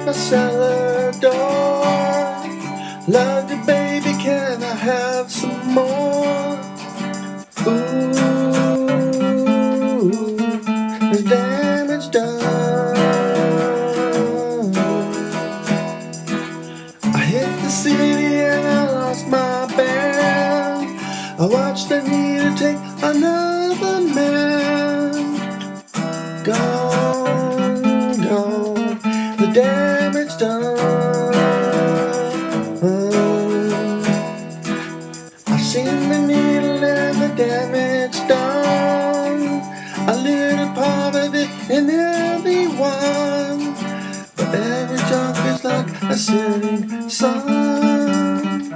my cellar door. Love you, baby, can I have some more? Ooh, the damage done. I hit the city and I lost my band. I watched the needle take another man. Gone, gone, the damage done. I've seen the needle and the damage done. A little part of it in everyone, but every junk is like a setting sun.